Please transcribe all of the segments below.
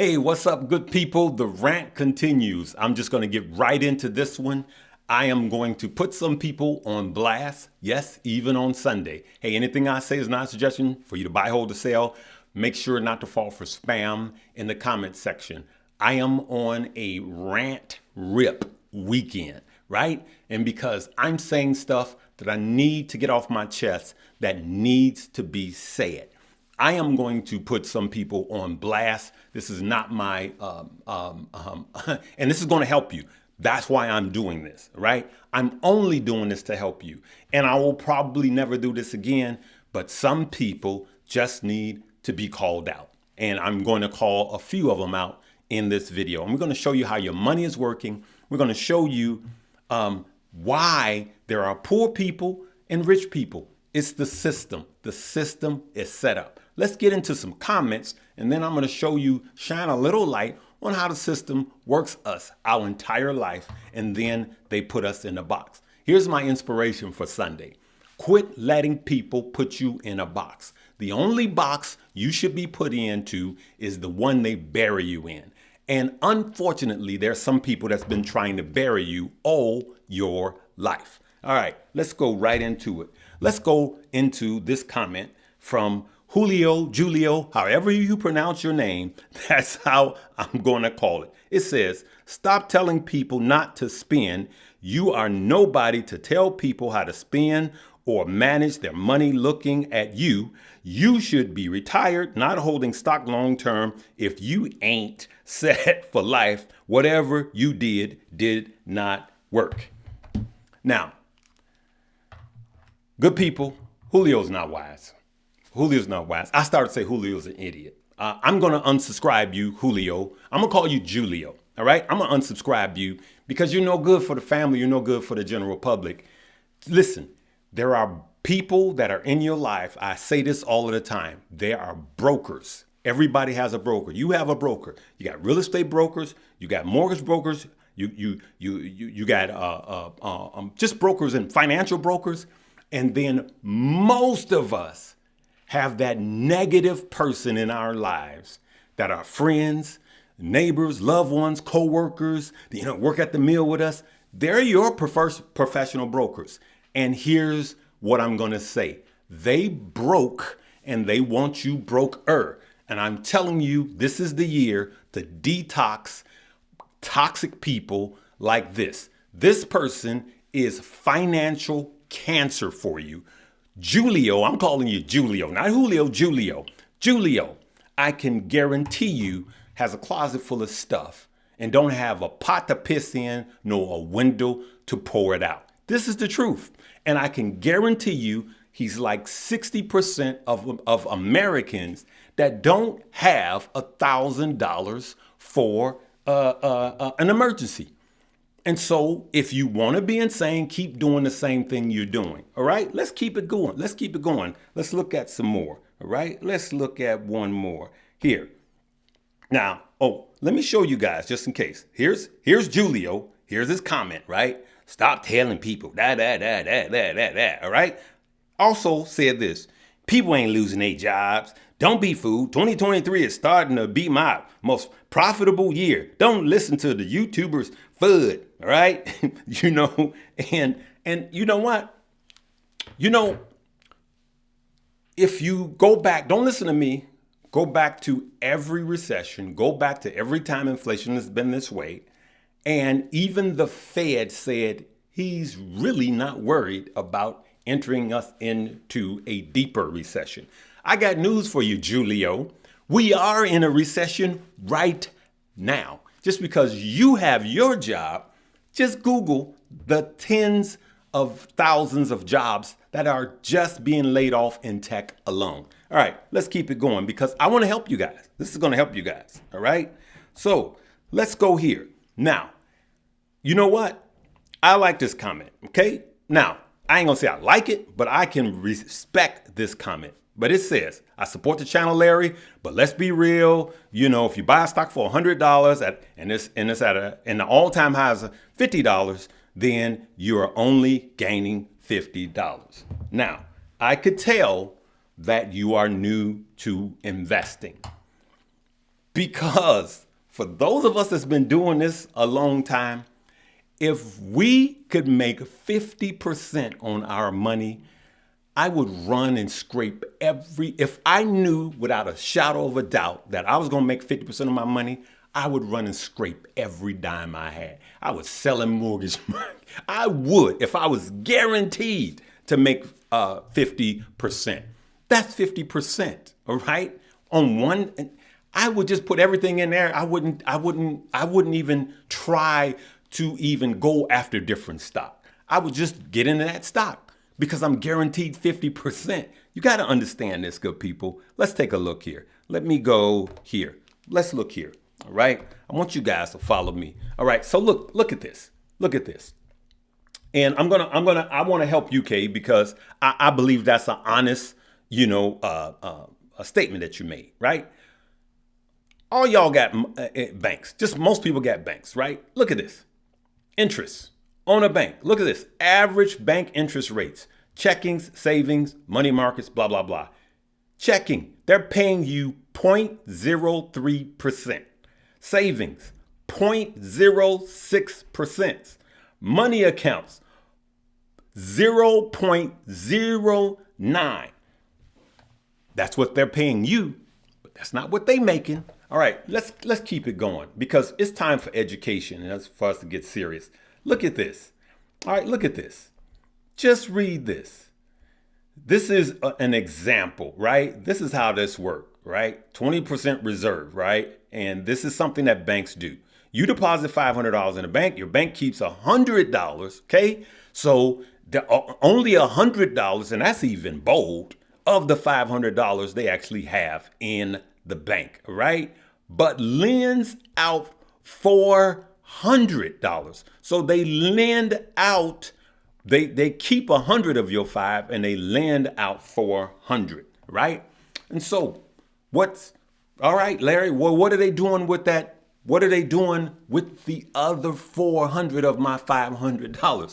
Hey, what's up, good people? The rant continues. I'm just going to get right into this one. I am going to put some people on blast. Yes, even on Sunday. Hey, anything I say is not a suggestion for you to buy, hold, or sell. Make sure not to fall for spam in the comment section. I am on a rant rip weekend, right? And because I'm saying stuff that I need to get off my chest that needs to be said. I am going to put some people on blast. This is not my, and this is going to help you. That's why I'm doing this, right? I'm only doing this to help you. And I will probably never do this again, but some people just need to be called out. And I'm going to call a few of them out in this video. And we're going to show you how your money is working. We're going to show you why there are poor people and rich people. It's the system. The system is set up. Let's get into some comments, and then I'm going to show you, shine a little light on how the system works us our entire life, and then they put us in a box. Here's my inspiration for Sunday. Quit letting people put you in a box. The only box you should be put into is the one they bury you in. And unfortunately, there's some people that's been trying to bury you all your life. All right, let's go right into it. Let's go into this comment from Julio, however you pronounce your name, that's how I'm going to call it. It says, stop telling people not to spend. You are nobody to tell people how to spend or manage their money. Looking at you, you should be retired, not holding stock long term. If you ain't set for life, whatever you did not work. Now, good people, Julio's not wise. Julio's not wise. I started to say Julio's an idiot. I'm going to unsubscribe you, Julio. I'm going to call you Julio. All right. I'm going to unsubscribe you because you're no good for the family. You're no good for the general public. Listen, there are people that are in your life. I say this all of the time. There are brokers. Everybody has a broker. You have a broker. You got real estate brokers. You got mortgage brokers. You got just brokers and financial brokers. And then most of us have that negative person in our lives that are friends, neighbors, loved ones, co-workers, work at the meal with us. They're your professional brokers. And here's what I'm going to say. They broke and they want you broker. And I'm telling you, this is the year to detox toxic people like this. This person is financial cancer for you. Julio, I'm calling you Julio, not Julio, Julio. Julio, I can guarantee you has a closet full of stuff and don't have a pot to piss in nor a window to pour it out. This is the truth. And I can guarantee you he's like 60% of Americans that don't have $1,000 for an emergency. And so if you want to be insane, keep doing the same thing you're doing. All right, let's keep it going. Let's keep it going. Let's look at some more. All right, let's look at one more here. Now, let me show you guys just in case. Here's Julio. Here's his comment, right? Stop telling people that. All right. Also said this. People ain't losing their jobs. Don't be fooled. 2023 is starting to be my most profitable year. Don't listen to the YouTubers FUD, all right? And you know what? If you go back, don't listen to me. Go back to every recession. Go back to every time inflation has been this way. And even the Fed said he's really not worried about entering us into a deeper recession. I got news for you, Julio. We are in a recession right now. Just because you have your job, just Google the tens of thousands of jobs that are just being laid off in tech alone. All right, let's keep it going because I want to help you guys. This is going to help you guys. All right. So let's go here. Now, you know what? I like this comment. Okay. Now, I ain't going to say I like it, but I can respect this comment. But it says, I support the channel, Larry, but let's be real. If you buy a stock for $100 and it's at the all-time high is $50, then you're only gaining $50. Now, I could tell that you are new to investing. Because for those of us that's been doing this a long time, if we could make 50% on our money, I would run and scrape if I knew without a shadow of a doubt that I was going to make 50% of my money, I would run and scrape every dime I had. I would sell a mortgage money. I would, if I was guaranteed to make 50%. That's 50%, all right? On one, I would just put everything in there. I wouldn't even try to even go after different stock. I would just get into that stock because I'm guaranteed 50%. You got to understand this, good people. Let's take a look here. Let me go here. Let's look here. All right. I want you guys to follow me. All right. So look at this. Look at this. And I want to help UK because I believe that's an honest, a statement that you made, right? All y'all got banks. Just most people got banks, right? Look at this. Interest on a bank. Look at this. Average bank interest rates. Checkings, savings, money markets, blah, blah, blah. Checking. They're paying you 0.03%. Savings, 0.06%. Money accounts, 0.09. That's what they're paying you, but that's not what they're making. All right, let's keep it going because it's time for education and that's for us to get serious. Look at this. All right, look at this. Just read this. This is an example, right? This is how this works, right? 20% reserve, right? And this is something that banks do. You deposit $500 in a bank, your bank keeps $100, okay? So only $100, and that's even bold, of the $500 they actually have in the bank, right? But lends out $400. So they lend out, they keep 100 of your $5 and they lend out 400, right? And so all right, Larry, well, what are they doing with that? What are they doing with the other 400 of my $500? I'll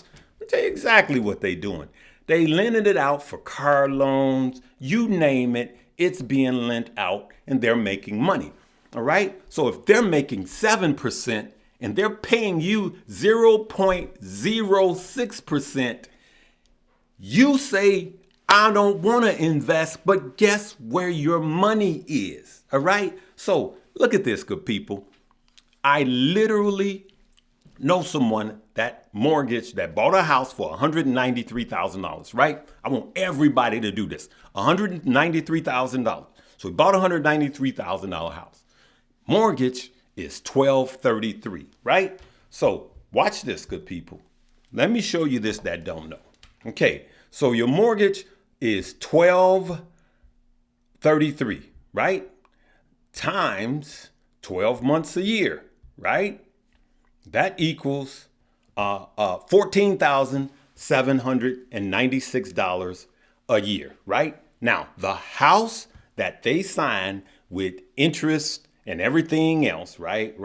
tell you exactly what they're doing. They lending it out for car loans, you name it, it's being lent out and they're making money. All right. So if they're making 7% and they're paying you 0.06%, you say, I don't want to invest, but guess where your money is? All right. So look at this, good people. I literally know someone that bought a house for $193,000, right? I want everybody to do this. $193,000. So he bought a $193,000 house. Mortgage is $1,233, right? So watch this, good people. Let me show you this that don't know. Okay, so your mortgage is $1,233, right? Times 12 months a year, right? That equals $14,796 a year, right? Now, the house that they sign with interest and everything else, right?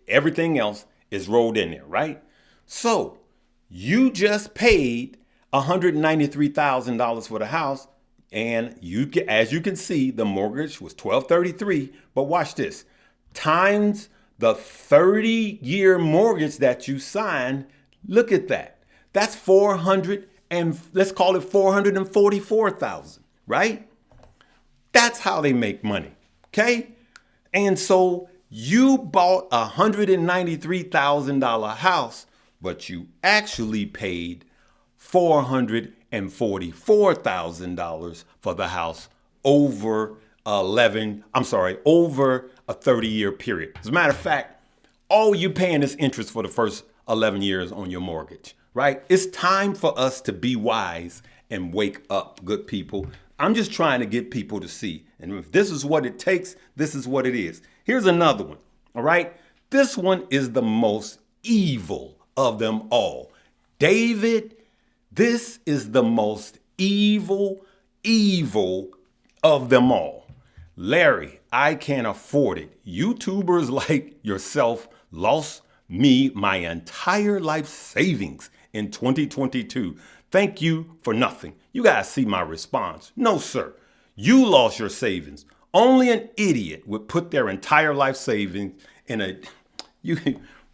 Everything else is rolled in there, right? So you just paid $193,000 for the house, and as you can see, the mortgage was $1,233. But watch this, times the 30-year mortgage that you signed. Look at that. That's 400, and let's call it 444,000, right? That's how they make money. Okay, and so you bought a $193,000 house, but you actually paid $444,000 for the house over a 30-year period. As a matter of fact, all you're paying is interest for the first 11 years on your mortgage, right? It's time for us to be wise and wake up, good people. I'm just trying to get people to see. And if this is what it takes, this is what it is. Here's another one, all right? This one is the most evil of them all. David, this is the most evil of them all. Larry, I can't afford it. YouTubers like yourself lost me my entire life savings in 2022. Thank you for nothing. You guys see my response. No, sir. You lost your savings Only an idiot would put their entire life savings in a, you,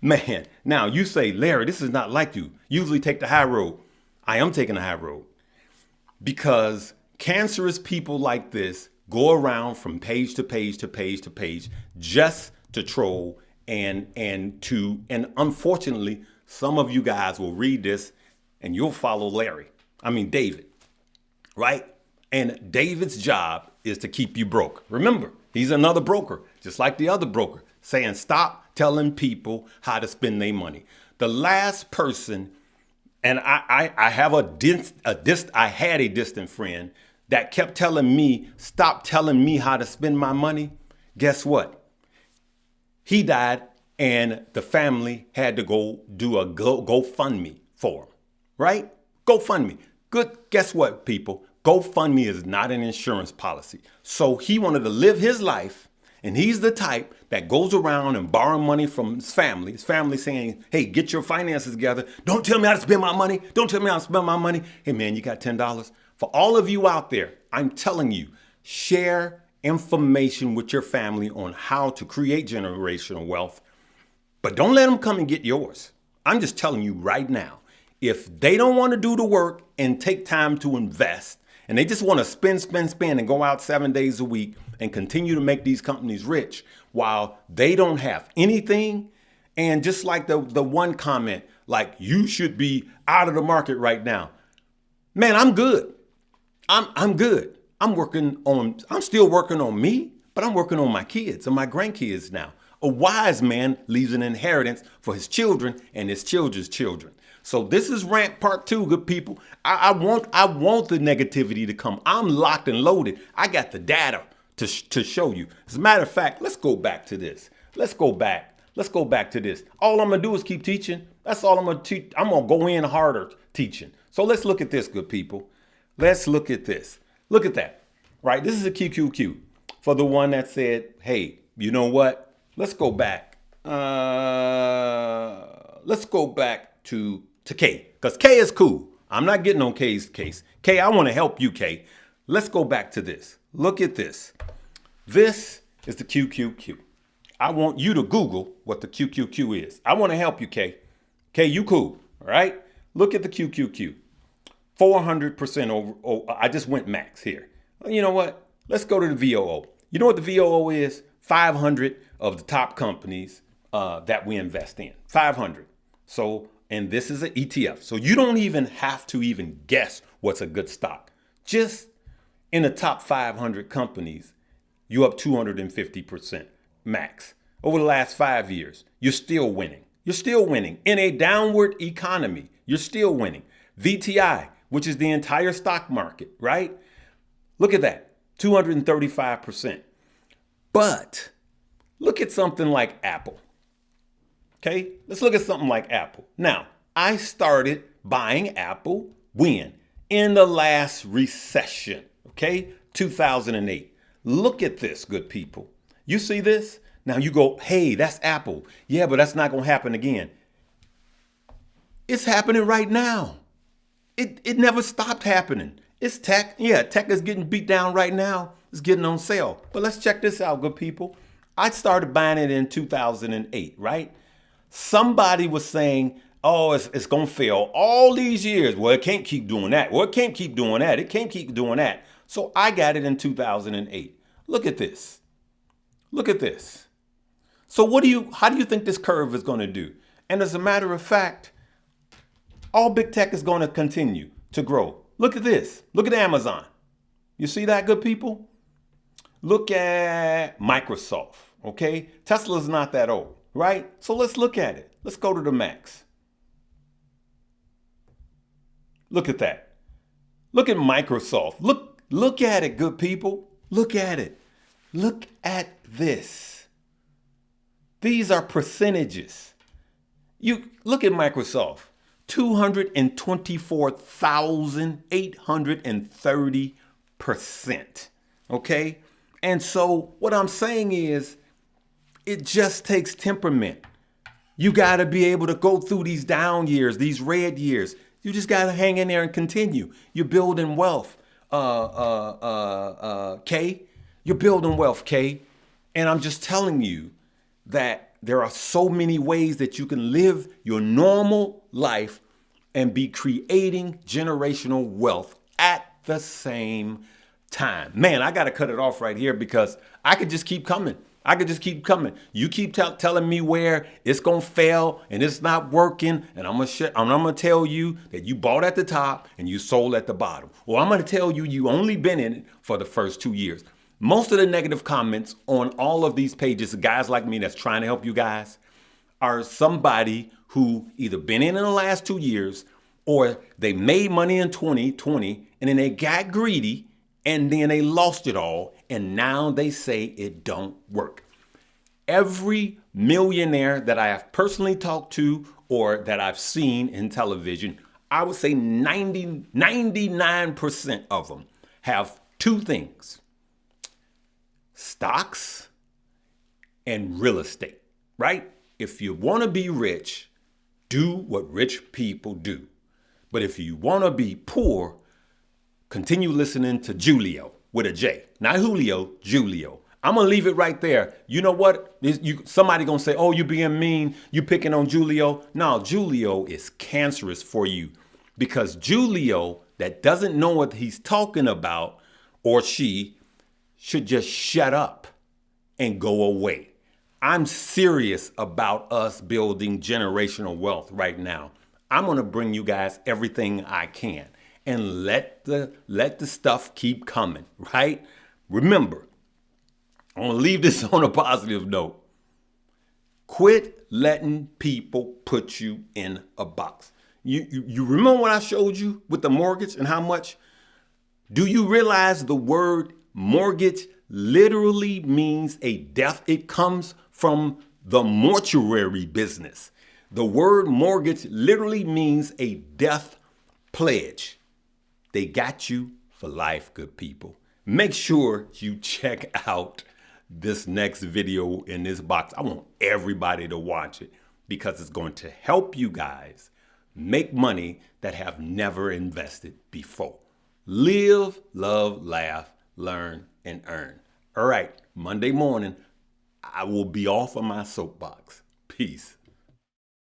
man. Now you say, Larry, this is not like you. Usually take the high road. I am taking the high road because cancerous people like this go around from page to page to page to page just to troll and unfortunately, some of you guys will read this and you'll follow David, right? And David's job is to keep you broke. Remember, he's another broker, just like the other broker, saying stop telling people how to spend their money. The last person, and I had a distant friend that kept telling me, stop telling me how to spend my money. Guess what? He died and the family had to go do a GoFundMe for him, right? GoFundMe. Good. Guess what, people? GoFundMe is not an insurance policy. So he wanted to live his life, and he's the type that goes around and borrowing money from his family. His family saying, hey, get your finances together. Don't tell me how to spend my money. Don't tell me how to spend my money. Hey, man, you got $10? For all of you out there, I'm telling you, share information with your family on how to create generational wealth, but don't let them come and get yours. I'm just telling you right now, if they don't want to do the work and take time to invest, and they just want to spend and go out 7 days a week and continue to make these companies rich while they don't have anything. And just like the one comment, like you should be out of the market right now. Man, I'm good. I'm good. I'm still working on me, but I'm working on my kids and my grandkids now. A wise man leaves an inheritance for his children and his children's children. So this is rant part 2, good people. I want the negativity to come. I'm locked and loaded. I got the data to show you. As a matter of fact, let's go back to this. Let's go back to this. All I'm going to do is keep teaching. That's all I'm going to teach. I'm going to go in harder teaching. So let's look at this, good people. Let's look at this. Look at that, right? This is a QQQ for the one that said, hey, you know what? Let's go back. Let's go back to K, because K is cool. I'm not getting on K's case. K, I want to help you, K. Let's go back to this. Look at this. This is the QQQ. I want you to Google what the QQQ is. I want to help you, K. K, you cool, all right? Look at the QQQ. 400% over. Oh, I just went max here. You know what? Let's go to the VOO. You know what the VOO is? 500 of the top companies that we invest in. 500. So, and this is an ETF. So you don't even have to even guess what's a good stock. Just in the top 500 companies, you're up 250% max. Over the last 5 years, you're still winning. You're still winning. In a downward economy, you're still winning. VTI, which is the entire stock market, right? Look at that, 235%. But look at something like Apple. Okay, let's look at something like Apple. Now, I started buying Apple when? In the last recession, okay, 2008. Look at this, good people. You see this? Now you go, hey, that's Apple. Yeah, but that's not going to happen again. It's happening right now. It never stopped happening. It's tech. Yeah, tech is getting beat down right now. It's getting on sale. But let's check this out, good people. I started buying it in 2008, right? Somebody was saying, oh, it's going to fail all these years. Well, it can't keep doing that. Well, it can't keep doing that. It can't keep doing that. So I got it in 2008. Look at this. Look at this. So how do you think this curve is going to do? And as a matter of fact, all big tech is going to continue to grow. Look at this. Look at Amazon. You see that, good people? Look at Microsoft, okay? Tesla's not that old, right? So let's look at it. Let's go to the max. Look at that. Look at Microsoft. Look at it, good people. Look at it. Look at this. These are percentages. You look at Microsoft. 224,830%. Okay? And so what I'm saying is it just takes temperament. You got to be able to go through these down years, these red years. You just got to hang in there and continue. You're building wealth. K, You're building wealth, Kay. And I'm just telling you that there are so many ways that you can live your normal life and be creating generational wealth at the same time. Man, I got to cut it off right here because I could just keep coming. I could just keep coming. You keep telling me where it's going to fail and it's not working. And I'm going to tell you that you bought at the top and you sold at the bottom. Or I'm going to tell you you only been in it for the first 2 years. Most of the negative comments on all of these pages, guys like me that's trying to help you guys, are somebody who either been in the last 2 years or they made money in 2020 and then they got greedy and then they lost it all and now they say it don't work. Every millionaire that I have personally talked to or that I've seen in television, I would say 99% of them have two things: stocks and real estate, right? If you want to be rich, do what rich people do. But if you want to be poor, continue listening to Julio with a J. Not Julio, Julio. I'm going to leave it right there. You know what? Somebody going to say, oh, you're being mean. You picking on Julio. No, Julio is cancerous for you because Julio that doesn't know what he's talking about, or she, should just shut up and go away. I'm serious about us building generational wealth right now. I'm going to bring you guys everything I can and let the stuff keep coming, right? Remember, I'm going to leave this on a positive note. Quit letting people put you in a box. You remember what I showed you with the mortgage and how much? Do you realize the word mortgage literally means a death? It comes from the mortuary business. The word mortgage literally means a death pledge. They got you for life, good people. Make sure you check out this next video in this box. I want everybody to watch it because it's going to help you guys make money that have never invested before. Live, love, laugh, learn, and earn. All right, Monday morning, I will be off of my soapbox. Peace.